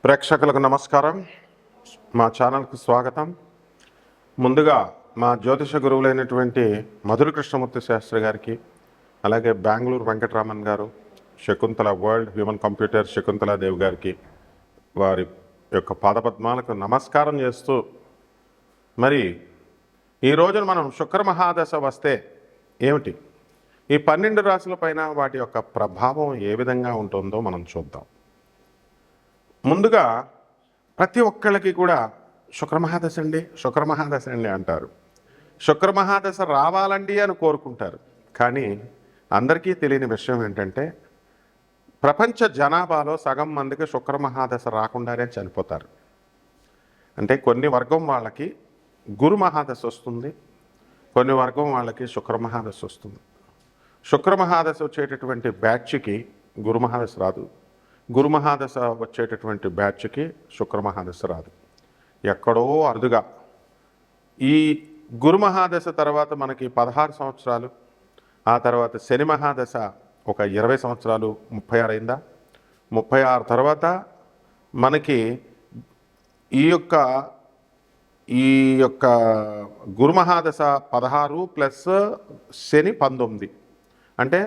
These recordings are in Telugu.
ప్రేక్షకులకు నమస్కారం. మా ఛానల్కు స్వాగతం. ముందుగా మా జ్యోతిష గురువులైనటువంటి మధుర కృష్ణమూర్తి శాస్త్రి గారికి, అలాగే బెంగళూరు వెంకటరామన్ గారు, Shakuntala world human computer Shakuntala Devi గారికి వారి యొక్క పాదపద్మాలకు నమస్కారం చేస్తూ, మరి ఈ రోజున మనం శుక్ర మహాదశ వస్తే ఏమిటి, ఈ 12 రాశుల పైన వాటి యొక్క ప్రభావం ఏ విధంగా ఉంటుందో మనం చూద్దాం. ముందుగా ప్రతి ఒక్కళ్ళకి కూడా శుక్రమహాదశ అండి అంటారు. శుక్రమహాదశ రావాలండి అని కోరుకుంటారు. కానీ అందరికీ తెలియని విషయం ఏంటంటే, ప్రపంచ జనాభాలో సగం మందికి శుక్రమహాదశ రాకుండానే చనిపోతారు. అంటే కొన్ని వర్గం వాళ్ళకి గురు మహాదశ వస్తుంది, కొన్ని వర్గం వాళ్ళకి శుక్రమహాదశ వస్తుంది. శుక్రమహాదశ వచ్చేటటువంటి బ్యాచ్కి గురుమహాదశ రాదు, గురుమహాదశ వచ్చేటటువంటి బ్యాచ్కి శుక్రమహాదశ రాదు. ఎక్కడో అరుదుగా ఈ గురుమహాదశ తర్వాత మనకి 16 సంవత్సరాలు, ఆ తర్వాత శని మహాదశ ఒక 20 సంవత్సరాలు, 36 అయిందా, 36 తర్వాత మనకి ఈ యొక్క గురుమహాదశ 16 ప్లస్ శని 19 అంటే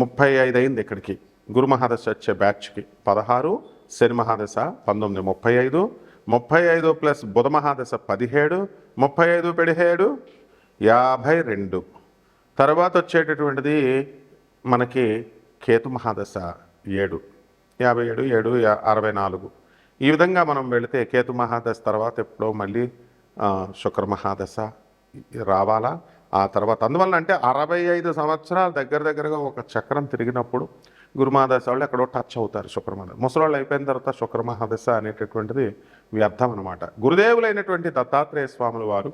35 అయింది. ఇక్కడికి గురుమహాదశ వచ్చే బ్యాచ్కి 16, శని మహాదశ 19, 35, 35 ప్లస్ బుధ మహాదశ 17, 35 17 52. తర్వాత వచ్చేటటువంటిది మనకి కేతు మహాదశ 7, 57, 7 64. ఈ విధంగా మనం వెళితే కేతు మహాదశ తర్వాత ఎప్పుడో మళ్ళీ శుక్ర మహాదశ రావాలా. ఆ తర్వాత అందువల్ల అంటే 65 సంవత్సరాలు దగ్గరగా ఒక చక్రం తిరిగినప్పుడు గురుమహాదశ వాళ్ళు ఎక్కడో టచ్ అవుతారు. శుక్రమహాదశ ముసలాళ్ళు అయిపోయిన తర్వాత శుక్రమహాదశ అనేటటువంటిది వ్యర్థం అనమాట. గురుదేవులైనటువంటి దత్తాత్రేయ స్వాముల వారు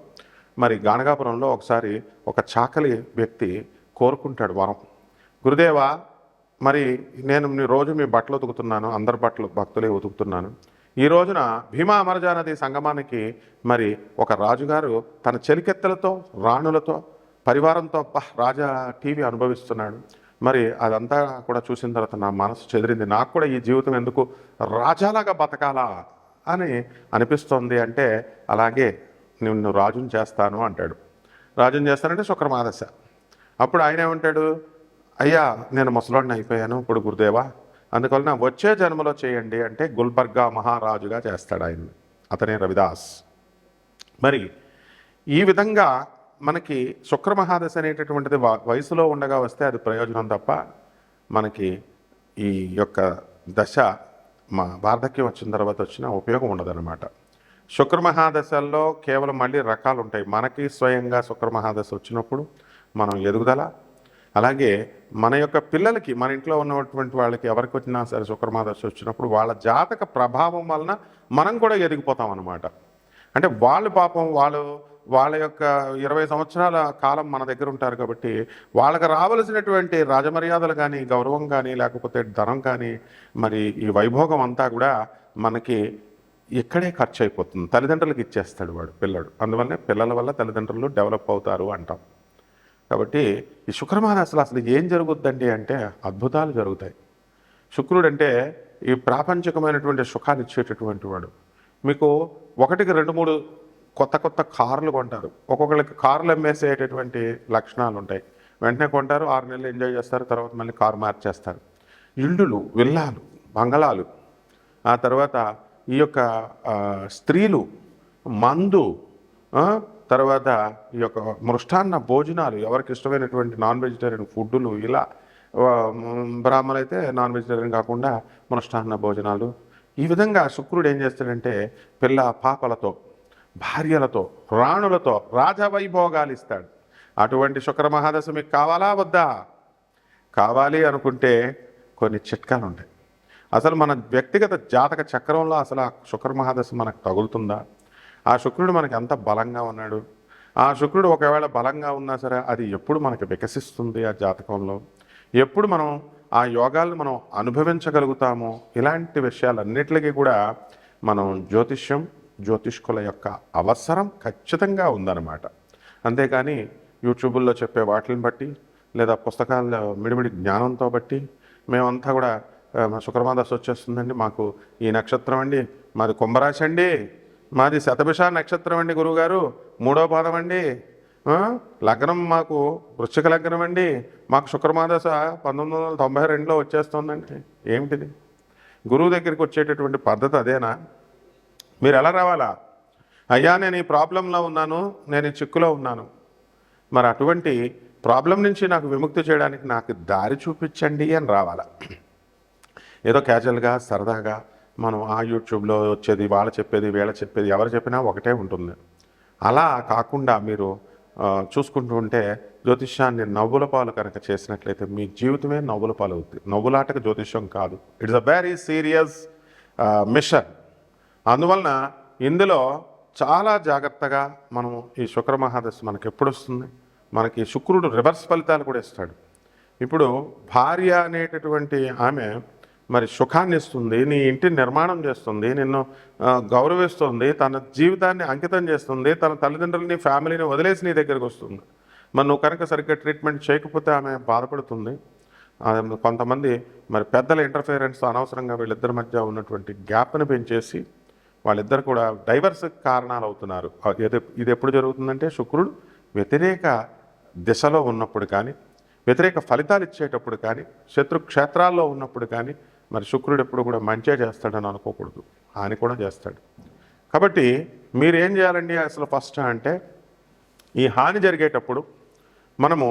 మరి గాణగాపురంలో ఒకసారి ఒక చాకలి వ్యక్తి కోరుకుంటాడు వరం, గురుదేవా మరి నేను రోజు మీ బట్టలు ఉతుకుతున్నాను, అందరి బట్టలు భక్తులే ఉతుకుతున్నాను. ఈ రోజున భీమా అమరజా నది సంగమానికి మరి ఒక రాజుగారు తన చెలికెత్తలతో రాణులతో పరివారంతో రాజా టీవీ అనుభవిస్తున్నాడు. మరి అదంతా కూడా చూసిన తర్వాత నా మనసు చెదిరింది, నాకు కూడా ఈ జీవితం ఎందుకు రాజాలాగా బతకాలా అని అనిపిస్తోంది. అంటే అలాగే నిన్ను రాజుని చేస్తాను అంటాడు. రాజుని చేస్తానంటే శుక్రమహాదశ. అప్పుడు ఆయన ఏమంటాడు, అయ్యా నేను ముసలాడిని అయిపోయాను ఇప్పుడు గురుదేవా, అందువలన వచ్చే జన్మలో చేయండి అంటే గుల్బర్గా మహారాజుగా చేస్తాడు ఆయన, అతనే రవిదాస్. మరి ఈ విధంగా మనకి శుక్రమహాదశ అనేటటువంటిది వయసులో ఉండగా వస్తే అది ప్రయోజనం తప్ప మనకి ఈ యొక్క దశ మా వార్ధక్యం వచ్చిన తర్వాత వచ్చిన ఉపయోగం ఉండదన్నమాట. శుక్రమహాదశల్లో కేవలం మళ్ళీ రకాలు ఉంటాయి. మనకి స్వయంగా శుక్రమహాదశ వచ్చినప్పుడు మనం ఎదుగుదల, అలాగే మన యొక్క పిల్లలకి, మన ఇంట్లో ఉన్నటువంటి వాళ్ళకి ఎవరికి వచ్చినా సరే శుక్రమహాదశ వచ్చినప్పుడు వాళ్ళ జాతక ప్రభావం వలన మనం కూడా ఎదిగిపోతాం అన్నమాట. అంటే వాళ్ళు పాపం వాళ్ళ యొక్క 20 సంవత్సరాల కాలం మన దగ్గర ఉంటారు కాబట్టి వాళ్ళకి రావలసినటువంటి రాజమర్యాదలు కానీ, గౌరవం కానీ, లేకపోతే ధనం కానీ, మరి ఈ వైభోగం అంతా కూడా మనకి ఇక్కడే ఖర్చు అయిపోతుంది. తల్లిదండ్రులకు ఇచ్చేస్తాడు వాడు పిల్లడు. అందువల్లనే పిల్లల వల్ల తల్లిదండ్రులు డెవలప్ అవుతారు అంటాం. కాబట్టి ఈ శుక్రమహాదశలో అసలు ఏం జరుగుద్దండి అంటే అద్భుతాలు జరుగుతాయి. శుక్రుడు అంటే ఈ ప్రాపంచికమైనటువంటి సుఖాలు ఇచ్చేటటువంటి వాడు. మీకు 1కి 2, 3 కొత్త కార్లు కొంటారు. ఒక్కొక్కరికి కార్లు అమ్మేసేటటువంటి లక్షణాలు ఉంటాయి. వెంటనే కొంటారు, 6 నెలలు ఎంజాయ్ చేస్తారు, తర్వాత మళ్ళీ కారు మార్చేస్తారు. ఇళ్ళు, విల్లాలు, బంగళాలు, ఆ తర్వాత ఈ యొక్క స్త్రీలు, మందు, తర్వాత ఈ యొక్క మృష్టాన్న భోజనాలు, ఎవరికి ఇష్టమైనటువంటి నాన్ వెజిటేరియన్ ఫుడ్డులు, ఇలా బ్రాహ్మణులు అయితే నాన్ వెజిటేరియన్ కాకుండా మృష్టాన్న భోజనాలు. ఈ విధంగా శుక్రుడు ఏం చేస్తాడంటే పిల్ల పాపలతో, భార్యలతో, రాణులతో రాజవైభోగాలు ఇస్తాడు. అటువంటి శుక్రమహాదశ మీకు కావాలా వద్దా? కావాలి అనుకుంటే కొన్ని చిట్కాలు ఉంటాయి. అసలు మన వ్యక్తిగత జాతక చక్రంలో అసలు ఆ శుక్రమహాదశ మనకు తగులుతుందా? ఆ శుక్రుడు మనకి ఎంత బలంగా ఉన్నాడు? ఆ శుక్రుడు ఒకవేళ బలంగా ఉన్నా సరే అది ఎప్పుడు మనకి వికసిస్తుంది ఆ జాతకంలో? ఎప్పుడు మనం ఆ యోగాలను మనం అనుభవించగలుగుతామో? ఇలాంటి విషయాలన్నిటికీ కూడా మనం జ్యోతిష్కుల యొక్క అవసరం ఖచ్చితంగా ఉందన్నమాట. అంతేకాని యూట్యూబుల్లో చెప్పే వాటిని బట్టి లేదా పుస్తకాల మిడిమిడి జ్ఞానంతో బట్టి మేమంతా కూడా శుక్రమాదశ వచ్చేస్తుందండి, మాకు ఈ నక్షత్రం అండి, మాది కుంభరాశి అండి, మాది శతభిష నక్షత్రం అండి గురువుగారు, 3వ పాదం అండి, లగ్నం మాకు వృశ్చిక లగ్నం అండి, మాకు శుక్రమాదశ 1992లో వచ్చేస్తుందండి. ఏమిటిది? గురువు దగ్గరికి వచ్చేటటువంటి పద్ధతి అదేనా? మీరు ఎలా రావాలా? అయ్యా నేను ఈ ప్రాబ్లంలో ఉన్నాను, నేను ఈ చిక్కులో ఉన్నాను, మరి అటువంటి ప్రాబ్లం నుంచి నాకు విముక్తి చేయడానికి నాకు దారి చూపించండి అని రావాలా. ఏదో క్యాజువల్గా సరదాగా మనం ఆ యూట్యూబ్లో వచ్చేది, వాళ్ళు చెప్పేది, వీళ్ళ చెప్పేది, ఎవరు చెప్పినా ఒకటే ఉంటుంది. అలా కాకుండా మీరు చూసుకుంటూ ఉంటే జ్యోతిష్యాన్ని నవ్వుల పాలు కనుక చేసినట్లయితే మీ జీవితమే నవ్వుల పాలు అవుతుంది. నవ్వులాటకు జ్యోతిష్యం కాదు, it's a very serious mission. అందువలన ఇందులో చాలా జాగ్రత్తగా మనం ఈ శుక్ర మహాదశ మనకి ఎప్పుడు వస్తుంది, మనకి శుక్రుడు రివర్స్ ఫలితాలు కూడా ఇస్తాడు. ఇప్పుడు భార్య అనేటటువంటి ఆమె మరి సుఖాన్ని ఇస్తుంది, నీ ఇంటిని నిర్మాణం చేస్తుంది, నిన్ను గౌరవిస్తుంది, తన జీవితాన్ని అంకితం చేస్తుంది, తన తల్లిదండ్రులని ఫ్యామిలీని వదిలేసి నీ దగ్గరికి వస్తుంది. మరి నువ్వు కనుక సరిగ్గా ట్రీట్మెంట్ చేయకపోతే ఆమె బాధపడుతుంది. కొంతమంది మరి పెద్దల ఇంటర్ఫిరెన్స్ అనవసరంగా వీళ్ళిద్దరి మధ్య ఉన్నటువంటి గ్యాప్ని పెంచేసి వాళ్ళిద్దరు కూడా డైవర్స్ కారణాలు అవుతున్నారు. ఇది ఎప్పుడు జరుగుతుందంటే శుక్రుడు వ్యతిరేక దిశలో ఉన్నప్పుడు కానీ, వ్యతిరేక ఫలితాలు ఇచ్చేటప్పుడు కానీ, శత్రు క్షేత్రాల్లో ఉన్నప్పుడు కానీ మరి శుక్రుడు ఎప్పుడు కూడా మంచిగా చేస్తాడని అనుకోకూడదు, హాని కూడా చేస్తాడు. కాబట్టి మీరేం చేయాలండి అసలు ఫస్ట్ అంటే, ఈ హాని జరిగేటప్పుడు మనము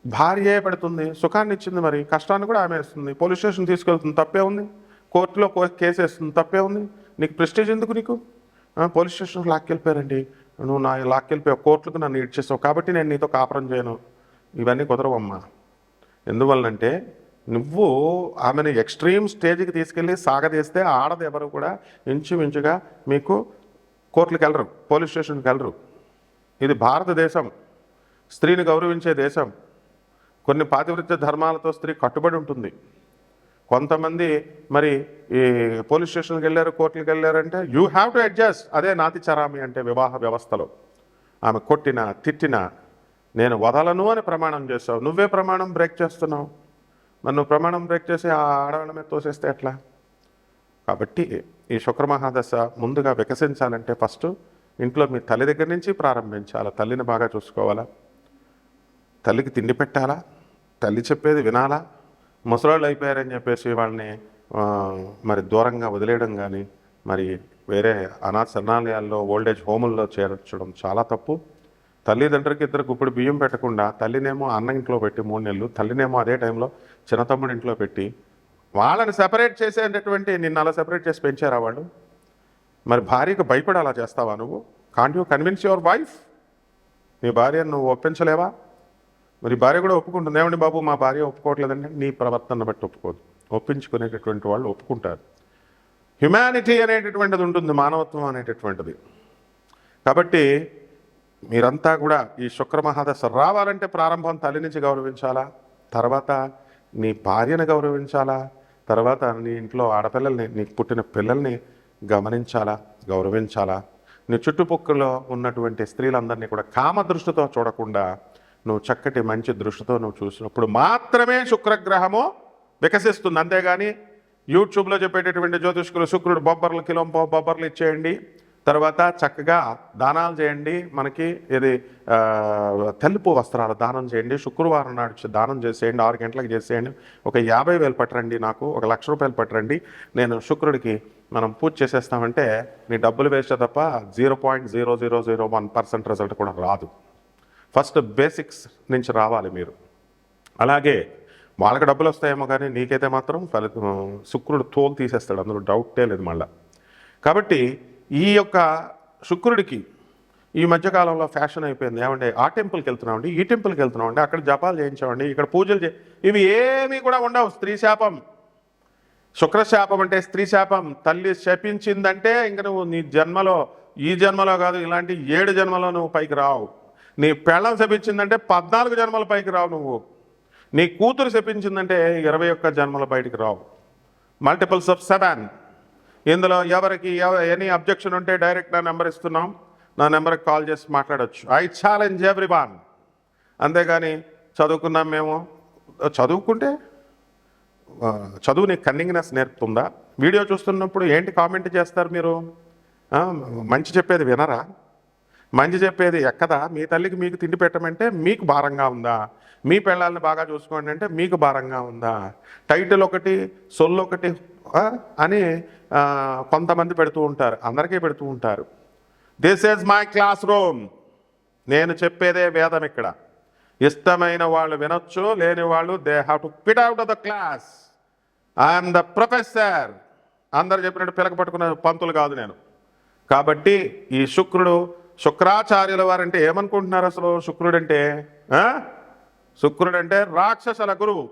భార్యే పెడుతుంది, సుఖాన్ని ఇచ్చింది, మరి కష్టాన్ని కూడా ఆమె వేస్తుంది, పోలీస్ స్టేషన్ తీసుకెళ్తుంది, తప్పే ఉంది, కోర్టులో కేసు వేస్తుంది, తప్పే ఉంది, నీకు ప్రెస్టేజ్ ఎందుకు? నీకు పోలీస్ స్టేషన్కి లాక్కెళ్ళిపోయారండి, నువ్వు నా లాక్కెళ్ళిపోయావు, కోర్టులకు నన్ను ఇడ్చేసావు కాబట్టి నేను నీతో కాపురం చేయను, ఇవన్నీ కుదరవమ్మా. ఎందువల్లంటే నువ్వు ఆమెను ఎక్స్ట్రీమ్ స్టేజ్కి తీసుకెళ్ళి సాగదీస్తే ఆడది ఎవరు కూడా ఇంచుమించుగా మీకు కోర్టులకు వెళ్ళరు, పోలీస్ స్టేషన్కి వెళ్ళరు. ఇది భారతదేశం, స్త్రీని గౌరవించే దేశం. కొన్ని పాతివృత్య ధర్మాలతో స్త్రీ కట్టుబడి ఉంటుంది. కొంతమంది మరి ఈ పోలీస్ స్టేషన్కి వెళ్ళారు, కోర్టులకు వెళ్ళారంటే యూ హ్యావ్ టు అడ్జస్ట్. అదే నాతి చరామి అంటే వివాహ వ్యవస్థలో. ఆమె కొట్టినా తిట్టినా నేను వదలను అని ప్రమాణం చేస్తావు, నువ్వే ప్రమాణం బ్రేక్ చేస్తున్నావు. మరి నువ్వు ప్రమాణం బ్రేక్ చేసి ఆ ఆడవాళ్ళ మీద తోసేస్తే ఎట్లా? కాబట్టి ఈ శుక్రమహాదశ ముందుగా వికసించాలంటే ఫస్ట్ ఇంట్లో మీ తల్లి దగ్గర నుంచి ప్రారంభించాలా. తల్లిని బాగా చూసుకోవాలా, తల్లికి తిండి పెట్టాలా, తల్లి చెప్పేది వినాలా. ముసలాళ్ళు అయిపోయారని చెప్పేసి వాళ్ళని మరి దూరంగా వదిలేయడం కానీ, మరి వేరే అనాథ శరణాలయాల్లో ఓల్డేజ్ హోముల్లో చేర్చడం చాలా తప్పు. తల్లిదండ్రులకి ఇద్దరు గుప్పుడు బియ్యం పెట్టకుండా తల్లినేమో అన్న ఇంట్లో పెట్టి 3 నెలలు, తల్లినేమో అదే టైంలో చిన్న తమ్ముడి ఇంట్లో పెట్టి వాళ్ళని సెపరేట్ చేసేటటువంటి, నిన్ను అలా సెపరేట్ చేసి పెంచారా వాళ్ళు? మరి భార్యకు భయపడి అలా చేస్తావా నువ్వు? Can't you convince your wife? నీ భార్యను నువ్వు ఒప్పించలేవా? మరి భార్య కూడా ఒప్పుకుంటుంది, ఏమండి బాబు మా భార్య ఒప్పుకోవట్లేదండి. నీ ప్రవర్తన బట్టి ఒప్పుకోదు, ఒప్పించుకునేటటువంటి వాళ్ళు ఒప్పుకుంటారు. హ్యుమానిటీ అనేటటువంటిది ఉంటుంది, మానవత్వం అనేటటువంటిది. కాబట్టి మీరంతా కూడా ఈ శుక్రమహాదశ రావాలంటే ప్రారంభం తల్లి నుంచి గౌరవించాలా, తర్వాత నీ భార్యను గౌరవించాలా, తర్వాత నీ ఇంట్లో ఆడపిల్లల్ని, నీకు పుట్టిన పిల్లల్ని గమనించాలా, గౌరవించాలా. నీ చుట్టుపక్కల ఉన్నటువంటి స్త్రీలందరినీ కూడా కామ దృష్టితో చూడకుండా నువ్వు చక్కటి మంచి దృష్టితో నువ్వు చూసినప్పుడు మాత్రమే శుక్రగ్రహము వికసిస్తుంది. అంతేగాని యూట్యూబ్లో చెప్పేటటువంటి జ్యోతిష్కులు శుక్రుడు బొబ్బర్లు కిలో బొబ్బర్లు ఇచ్చేయండి, తర్వాత చక్కగా దానాలు చేయండి, మనకి ఇది తెలుపు వస్త్రాలు దానం చేయండి, శుక్రవారం నాడు దానం చేసేయండి, 6 గంటలకు చేసేయండి, ఒక 50,000 పట్టరండి, నాకు 1,00,000 రూపాయలు పట్టరండి, నేను శుక్రుడికి మనం పూజ చేసేస్తామంటే నీ డబ్బులు వేస్తే తప్ప 0.0001% రిజల్ట్ కూడా రాదు. ఫస్ట్ బేసిక్స్ నుంచి రావాలి మీరు. అలాగే వాళ్ళకి డబ్బులు వస్తాయేమో కానీ నీకైతే మాత్రం ఫలితం శుక్రుడు తోలు తీసేస్తాడు, అందులో డౌటే లేదు మళ్ళీ. కాబట్టి ఈ యొక్క శుక్రుడికి ఈ మధ్యకాలంలో ఫ్యాషన్ అయిపోయింది, ఏమంటే ఆ టెంపుల్కి వెళ్తున్నామండి, ఈ టెంపుల్కి వెళ్తున్నామండి, అక్కడ జపాలు చేయించామండి, ఇక్కడ పూజలు ఇవి ఏమీ కూడా ఉండవు. స్త్రీ శాపం, శుక్రశాపం అంటే స్త్రీ శాపం. తల్లి శపించిందంటే ఇంక నువ్వు నీ జన్మలో, ఈ జన్మలో కాదు, ఇలాంటి 7 జన్మలో నువ్వు పైకి రావు. నీ పెళ్ళం శపించిందంటే 14 జన్మల పైకి రావు నువ్వు. నీ కూతురు శపించిందంటే 21 జన్మల బయటికి రావు. Multiples of 7. ఇందులో ఎవరికి ఎనీ అబ్జెక్షన్ ఉంటే డైరెక్ట్ నా నెంబర్ ఇస్తున్నాం, నా నెంబర్కి కాల్ చేసి మాట్లాడవచ్చు. I challenge everyone. అంతేగాని చదువుకున్నాం మేము, చదువుకుంటే చదువుని కన్నింగ్నెస్ నేర్పుతుందా? వీడియో చూస్తున్నప్పుడు ఏంటి కామెంట్ చేస్తారు మీరు? మంచి చెప్పేది వినరా? మంచి చెప్పేది ఎక్కదా? మీ తల్లికి మీకు తిండి పెట్టమంటే మీకు భారంగా ఉందా? మీ పిల్లల్ని బాగా చూసుకోండి అంటే మీకు భారంగా ఉందా? టైటిల్ ఒకటి, సొల్లు ఒకటి అని కొంతమంది పెడుతూ ఉంటారు, అందరికీ పెడుతూ ఉంటారు. This is my classroom, నేను చెప్పేదే వేదం. ఇక్కడ ఇష్టమైన వాళ్ళు వినొచ్చు, లేని వాళ్ళు they have to pit out of the class. I'm the professor. అందరు చెప్పినట్టు పిలక పట్టుకున్న పంతులు కాదు నేను. కాబట్టి ఈ శుక్రాచార్యుల వారంటే ఏమనుకుంటున్నారు అసలు? శుక్రుడంటే రాక్షసుల గురువు.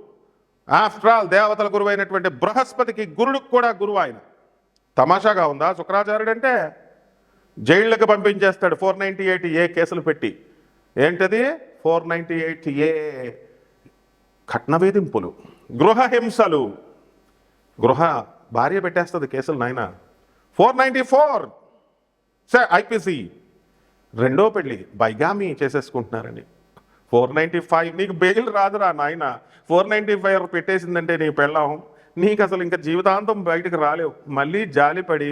ఆఫ్టర్ ఆల్ దేవతల గురువు అయినటువంటి బృహస్పతికి గురుడికి కూడా గురువు ఆయన. తమాషాగా ఉందా? శుక్రాచార్యుడు అంటే జైళ్ళకి పంపించేస్తాడు 498A కేసులు పెట్టి. ఏంటది 498A? కట్న వేధింపులు, గృహ హింసలు. భార్య పెట్టేస్తుంది కేసులు నాయన. 494 ఐపీసీ, రెండో పెళ్ళి బైగామి చేసేసుకుంటున్నారండి. 495 నీకు బెయిల్ రాదురా నాయన. 495 పెట్టేసిందంటే నీ పెళ్ళం, నీకు అసలు ఇంకా జీవితాంతం బయటకు రాలేవు. మళ్ళీ జాలిపడి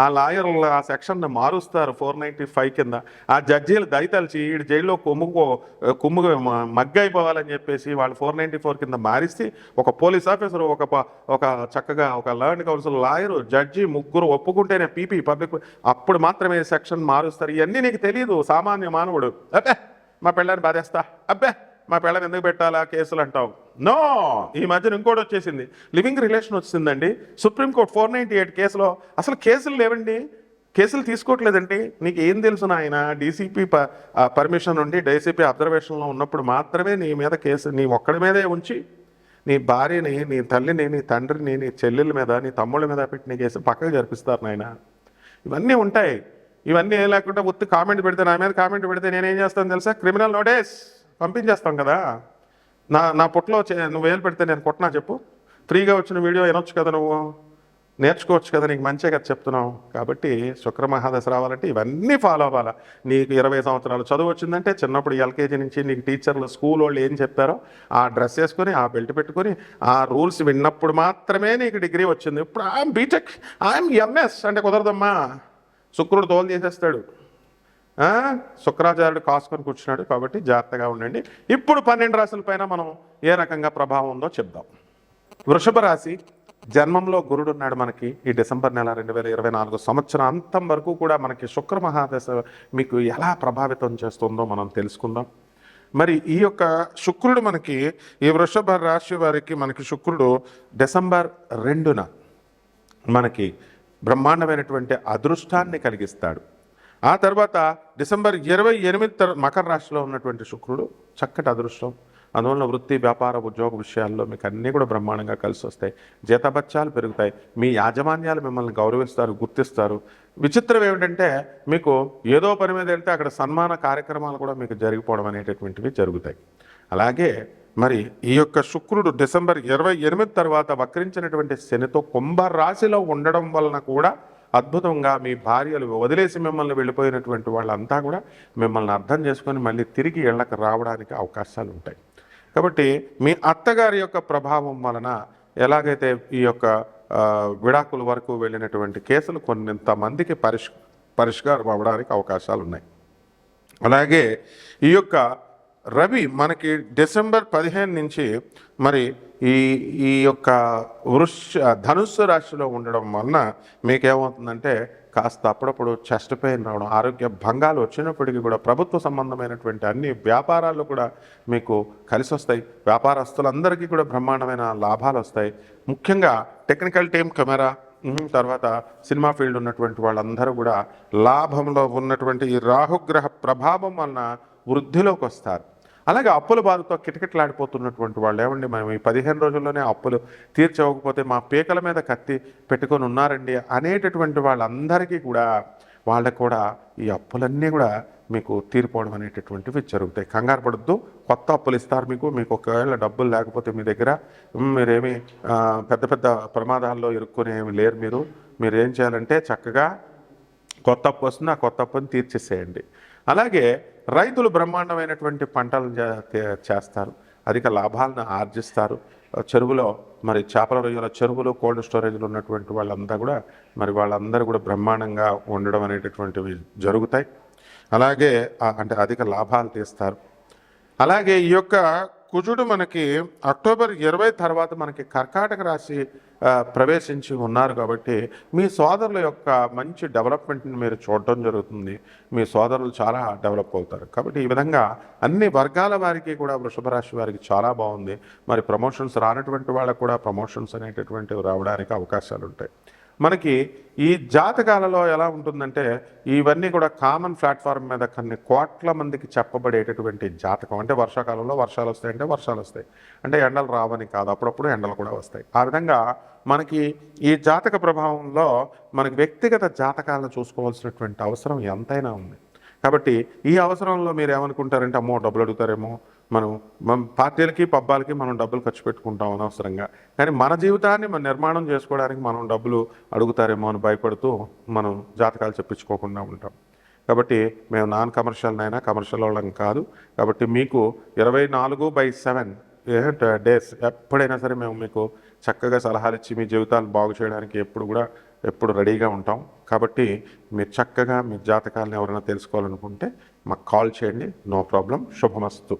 ఆ లాయర్లు ఆ సెక్షన్ని మారుస్తారు 495 కింద. ఆ జడ్జీలు దయతలిచి ఈ జైల్లో కుమ్ము మగ్గైపోవాలని చెప్పేసి వాళ్ళు 494 కింద మారిస్తే ఒక పోలీస్ ఆఫీసర్, ఒక చక్కగా ఒక ల్యాండ్ కౌన్సిల్ లాయరు, జడ్జి ముగ్గురు ఒప్పుకుంటేనే పీపీ పబ్లిక్, అప్పుడు మాత్రమే సెక్షన్ మారుస్తారు. ఇవన్నీ నీకు తెలియదు సామాన్య మానవుడు. అబ్బే మా పెళ్ళాన్ని బాధేస్తా, అబ్బే మా పెళ్ళని ఎందుకు పెట్టాలా కేసులు అంటావు. నో, ఈ మధ్యన ఇంకోటి వచ్చేసింది, లివింగ్ రిలేషన్ వచ్చిందండి. సుప్రీంకోర్టు 498 కేసులో అసలు కేసులు లేవండి, కేసులు తీసుకోవట్లేదండి. నీకు ఏం తెలుసు నాయన? డీసీపీ పర్మిషన్ ఉండి డీసీపీ అబ్జర్వేషన్లో ఉన్నప్పుడు మాత్రమే నీ మీద కేసు, నీ ఒక్కడి మీదే ఉంచి నీ భార్యని, నీ తల్లిని, నీ తండ్రిని, నీ చెల్లెల మీద, నీ తమ్ముళ్ళ మీద పెట్టిన కేసు పక్కకు జరిపిస్తారు నాయన. ఇవన్నీ ఉంటాయి. ఇవన్నీ ఏం లేకుండా ఉత్తి కామెంట్ పెడితే, నా మీద కామెంట్ పెడితే నేనేం చేస్తాను తెలుసా? క్రిమినల్ నోటీస్ పంపించేస్తాం కదా. నా పుట్టలో నువ్వు వేలు పెడితే నేను కొట్టనా చెప్పు? ఫ్రీగా వచ్చిన వీడియో వినొచ్చు కదా, నువ్వు నేర్చుకోవచ్చు కదా, నీకు మంచిగా కదా చెప్తున్నావు. కాబట్టి శుక్రమహాదశ రావాలంటే ఇవన్నీ ఫాలో అవ్వాలా. నీకు 20 సంవత్సరాలు చదువు వచ్చిందంటే చిన్నప్పుడు ఎల్కేజీ నుంచి నీకు టీచర్లు, స్కూల్ వాళ్ళు ఏం చెప్పారో ఆ డ్రెస్ వేసుకొని, ఆ బెల్ట్ పెట్టుకొని, ఆ రూల్స్ విన్నప్పుడు మాత్రమే నీకు డిగ్రీ వచ్చింది. ఇప్పుడు ఐఎమ్ బీటెక్, ఐఎమ్ ఎంఎస్ అంటే కుదరదమ్మా. శుక్రుడు తోలు చేసేస్తాడు. శుక్రాచార్యుడు కాసుకొని కూర్చున్నాడు. కాబట్టి జాగ్రత్తగా ఉండండి. ఇప్పుడు 12 రాశుల పైన మనం ఏ రకంగా ప్రభావం ఉందో చెప్దాం. వృషభ రాశి, జన్మంలో గురుడు ఉన్నాడు మనకి. ఈ డిసెంబర్ నెల 2024 సంవత్సరం అంతం వరకు కూడా మనకి శుక్ర మహాదశ మీకు ఎలా ప్రభావితం చేస్తుందో మనం తెలుసుకుందాం. మరి ఈ యొక్క శుక్రుడు మనకి, ఈ వృషభ రాశి వారికి మనకి శుక్రుడు డిసెంబర్ 2న మనకి బ్రహ్మాండమైనటువంటి అదృష్టాన్ని కలిగిస్తాడు. ఆ తర్వాత డిసెంబర్ 28 మకర రాశిలో ఉన్నటువంటి శుక్రుడు చక్కటి అదృష్టం. అందువలన వృత్తి, వ్యాపార, ఉద్యోగ విషయాల్లో మీకు అన్నీ కూడా బ్రహ్మాండంగా కలిసి వస్తాయి. జీతభత్యాలు పెరుగుతాయి. మీ యాజమాన్యాలు మిమ్మల్ని గౌరవిస్తారు, గుర్తిస్తారు. విచిత్రం ఏమిటంటే మీకు ఏదో పని మీద వెళ్తే అక్కడ సన్మాన కార్యక్రమాలు కూడా మీకు జరిగిపోవడం అనేటటువంటివి జరుగుతాయి. అలాగే మరి ఈ యొక్క శుక్రుడు డిసెంబర్ 28 తర్వాత వక్రించినటువంటి శనితో కుంభరాశిలో ఉండడం వలన కూడా అద్భుతంగా మీ భార్యలు వదిలేసి మిమ్మల్ని వెళ్ళిపోయినటువంటి వాళ్ళంతా కూడా మిమ్మల్ని అర్థం చేసుకొని మళ్ళీ తిరిగి ఇళ్ళకి రావడానికి అవకాశాలు ఉంటాయి. కాబట్టి మీ అత్తగారి యొక్క ప్రభావం వలన ఎలాగైతే ఈ యొక్క విడాకుల వరకు వెళ్ళినటువంటి కేసులు కొంతమందికి పరిష్కారం అవ్వడానికి అవకాశాలు ఉన్నాయి. అలాగే ఈ యొక్క రవి మనకి డిసెంబర్ 15 నుంచి మరి ఈ యొక్క ధనుస్సు రాశిలో ఉండడం వలన మీకేమవుతుందంటే కాస్త అప్పుడప్పుడు చెస్ట్ పెయిన్ రావడం, ఆరోగ్య భంగాలు వచ్చినప్పటికీ కూడా ప్రభుత్వ సంబంధమైనటువంటి అన్ని వ్యాపారాలు కూడా మీకు కలిసి వస్తాయి. వ్యాపారస్తులందరికీ కూడా బ్రహ్మాండమైన లాభాలు వస్తాయి. ముఖ్యంగా టెక్నికల్ టీమ్, కెమెరా, తర్వాత సినిమా ఫీల్డ్ ఉన్నటువంటి వాళ్ళందరూ కూడా లాభంలో ఉన్నటువంటి ఈ రాహుగ్రహ ప్రభావం వలన వృద్ధిలోకి వస్తారు. అలాగే అప్పుల బాధతో కిటకిటలాడిపోతున్నటువంటి వాళ్ళు, ఏమండి మేము ఈ 15 రోజుల్లోనే అప్పులు తీర్చకపోతే మా పీకల మీద కత్తి పెట్టుకొని ఉన్నారండి అనేటటువంటి వాళ్ళందరికీ కూడా వాళ్ళకు కూడా ఈ అప్పులన్నీ కూడా మీకు తీరిపోవడం అనేటటువంటివి జరుగుతాయి. కంగారు పడద్దు, కొత్త అప్పులు ఇస్తారు మీకు ఒకవేళ డబ్బులు లేకపోతే మీ దగ్గర మీరేమి పెద్ద పెద్ద ప్రమాదాల్లో ఇరుక్కొని ఏమి లేరు. మీరు ఏం చేయాలంటే చక్కగా కొత్త అప్పు వస్తుంది, ఆ కొత్త అప్పుని తీర్చేసేయండి. అలాగే రైతులు బ్రహ్మాండమైనటువంటి పంటలు చేస్తారు, అధిక లాభాలను ఆర్జిస్తారు. చెరువులో మరి చేపల రొయ్యల చెరువులు కోల్డ్ స్టోరేజ్లు ఉన్నటువంటి వాళ్ళంతా కూడా మరి వాళ్ళందరూ కూడా బ్రహ్మాండంగా ఉండడం అనేటటువంటివి జరుగుతాయి. అలాగే అంటే అధిక లాభాలు తీస్తారు. అలాగే ఈ యొక్క కుజుడు మనకి అక్టోబర్ 20 తర్వాత మనకి కర్కాటక రాశి ప్రవేశించి ఉన్నారు కాబట్టి మీ సోదరుల యొక్క మంచి డెవలప్మెంట్ని మీరు చూడటం జరుగుతుంది. మీ సోదరులు చాలా డెవలప్ అవుతారు. కాబట్టి ఈ విధంగా అన్ని వర్గాల వారికి కూడా వృషభ రాశి వారికి చాలా బాగుంది. మరి ప్రమోషన్స్ రానటువంటి వాళ్ళకు కూడా ప్రమోషన్స్ అనేటటువంటివి రావడానికి అవకాశాలు ఉంటాయి. మనకి ఈ జాతకాలలో ఎలా ఉంటుందంటే ఇవన్నీ కూడా కామన్ ప్లాట్ఫామ్ మీద కొన్ని కోట్ల మందికి చెప్పబడేటటువంటి జాతకం. అంటే వర్షాకాలంలో వర్షాలు వస్తాయంటే వర్షాలు వస్తాయి, అంటే ఎండలు రావని కాదు, అప్పుడప్పుడు ఎండలు కూడా వస్తాయి. ఆ విధంగా మనకి ఈ జాతక ప్రభావంలో మనకి వ్యక్తిగత జాతకాలను చూసుకోవాల్సినటువంటి అవసరం ఎంతైనా ఉంది. కాబట్టి ఈ అవసరంలో మీరు ఏమనుకుంటారంటే అమ్మో డబ్బులు అడుగుతారేమో, మనం పార్టీలకి పబ్బాలకి మనం డబ్బులు ఖర్చు పెట్టుకుంటాం అనవసరంగా, కానీ మన జీవితాన్ని మనం నిర్మాణం చేసుకోవడానికి మనం డబ్బులు అడుగుతారేమో అని భయపడుతూ మనం జాతకాలు చెప్పించుకోకుండా ఉంటాం. కాబట్టి మేము నాన్ కమర్షియల్ అయినా కమర్షియల్ వాళ్ళం కాదు. కాబట్టి మీకు 24/7 డేస్ ఎప్పుడైనా సరే మేము మీకు చక్కగా సలహాలు ఇచ్చి మీ జీవితాలు బాగు చేయడానికి ఎప్పుడు రెడీగా ఉంటాం. కాబట్టి మీరు చక్కగా మీ జాతకాలను ఎవరైనా తెలుసుకోవాలనుకుంటే మాకు కాల్ చేయండి. No problem. శుభమస్తు.